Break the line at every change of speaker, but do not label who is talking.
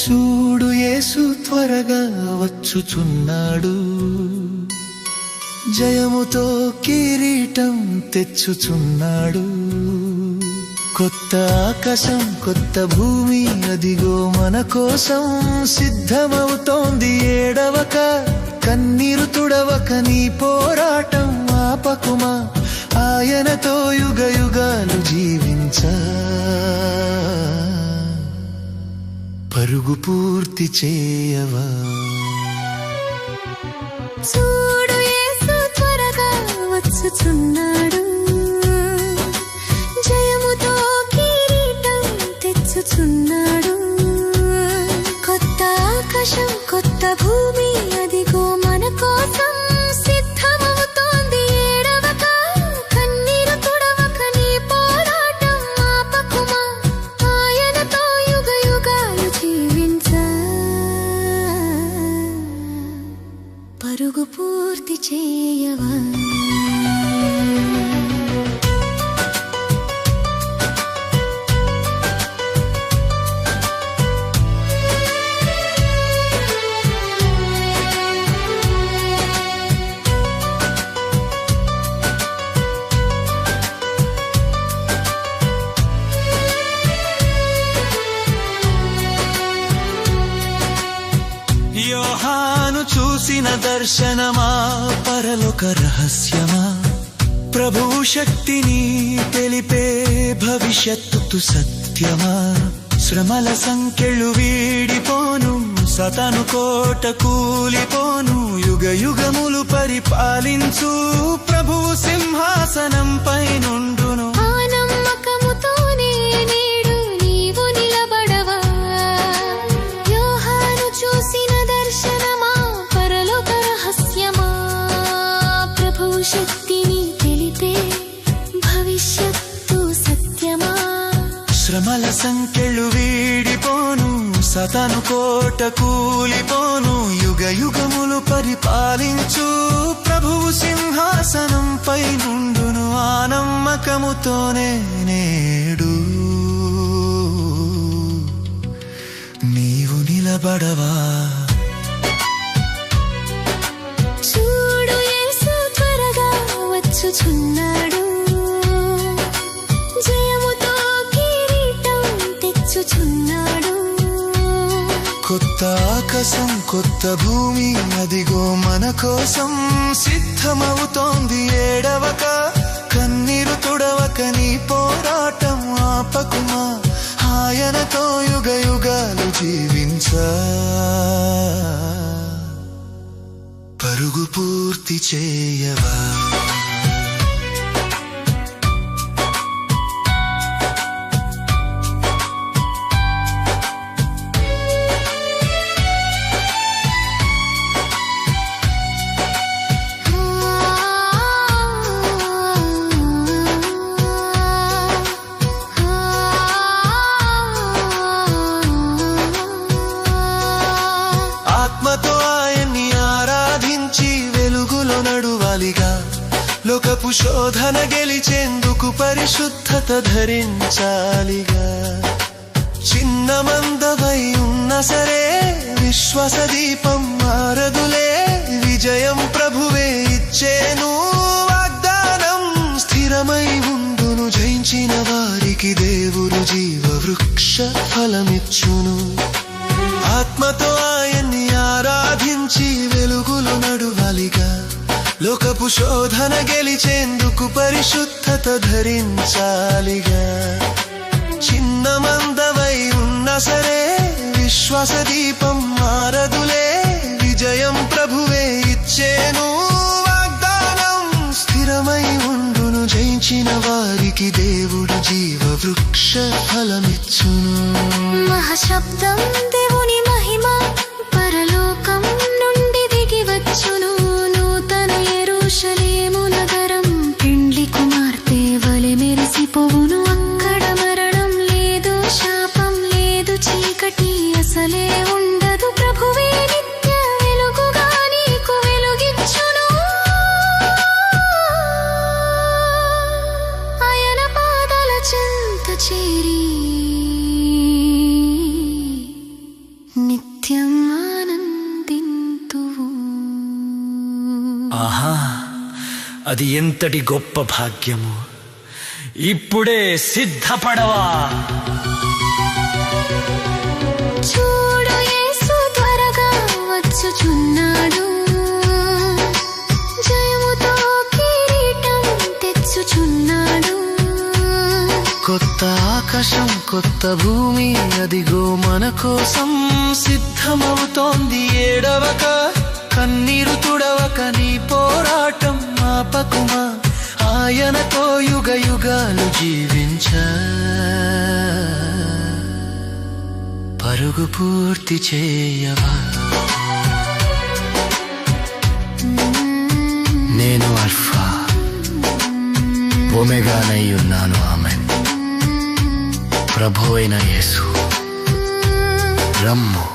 చూడు యేసు త్వరగా వచ్చుచున్నాడు, జయముతో కిరీటం తెచ్చుచున్నాడు. కొత్త ఆకాశం కొత్త భూమి అదిగో మన కోసం సిద్ధమవుతోంది. ఏడవక కన్నీరు తుడవక నీ పోరాటం ఆపకుమా, ఆయనతో యుగ యుగాలు జీవించా. పరుగు పూర్తి చేయవా.
చూడు యేసు త్వరగా వచ్చుచున్నాడు, జయముతో కిరీటం తెచ్చుచున్నాడు. కొత్త ఆకాశం కొత్త భూమి అదిగో మన కోసం సిద్ధమవుతోంది. ఏడవక కన్నీరు తుడవక నీ పోరాటం ఆపకుమా, ఆయనతో యుగ యుగాలు జీవించా. పరుగు పూర్తి చేయవా.
యోహాను చూసిన దర్శనమా, పరలోక రహస్యమా, ప్రభువు శక్తిని తెలిపే భవిష్యత్తు సత్యమా. శ్రమల సంకెళ్ళు వీడిపోను, సతను కోట కూలిపోను. యుగ యుగములు పరిపాలించు ప్రభువు సింహాసనంపై నుండును.
శక్తిని తెలిపే భవిష్యత్తు సత్యమా.
శ్రమల సంకెళ్ళు వీడిపోను, సతను కోట కూలిపోను. యుగ యుగములు పరిపాలించు ప్రభువు సింహాసనంపై నుండును. ఆ నమ్మకముతోనే నేడు నీవు నిలబడవా.
వచ్చుచున్నాడు, జయముతో కిరీటం తెచ్చుచున్నాడు.
కొత్త ఆకాశం కొత్త భూమి అదిగో మన కోసం సిద్ధమవుతోంది. ఏడవక కన్నీరు తుడవక నీ పోరాటం ఆపకుమా, ఆయనతో యుగ యుగాలు జీవించా. పరుగు పూర్తి చేయవా. ఆత్మతో ఆయన్ని ఆరాధించి వెలుగులో నడువాలిగా. లోకపు శోధన గెలిచేందుకు పరిశుద్ధత ధరించాలిగా. చిన్న మందవై ఉన్న సరే విశ్వాస దీపం మారదులే. విజయం ప్రభువే ఇచ్చేను వాగ్దానం స్థిరమై ఉండును. జయించిన వారికి దేవుడు జీవ వృక్ష ఫలమిచ్చును. ఆత్మతో ఆయన్ని ఆరాధించి వెలుగులో నడువాలిగా. లోకపు శోధన గెలిచేందుకు పరిశుద్ధత ధరించాలిగా. చిన్న మందవై ఉన్న సరే విశ్వాస దీపం మారదులే. విజయం ప్రభువే ఇచ్చేను వాగ్దానం స్థిరమై ఉండును. జయించిన వారికి దేవుడు జీవ వృక్ష ఫలమిచ్చును.
మహాశబ్దం దేవుని మహిమ పరలోకం నుండి దిగి వచ్చును.
ఆహా, అది ఎంతటి గొప్ప భాగ్యము! ఇప్పుడే సిద్ధపడవా.
చూడు యేసు త్వరగా వచ్చుచున్నాడు, జయముతో కిరీటం తెచ్చుచున్నాడు.
కొత్త ఆకాశం కొత్త భూమి అదిగో మన కోసం సిద్ధమవుతోంది. ఏడవక కన్నీరు తుడవక నీ పోరాటం ఆపకుమా. ఆయనతో యుగ యుగాలు జీవించ పరుగు పూర్తి చేయవా. నేను అల్ఫా ఒమేగానై ఉన్నాను. ఆమెన్. ప్రభు అయిన యేసు రమ్ము.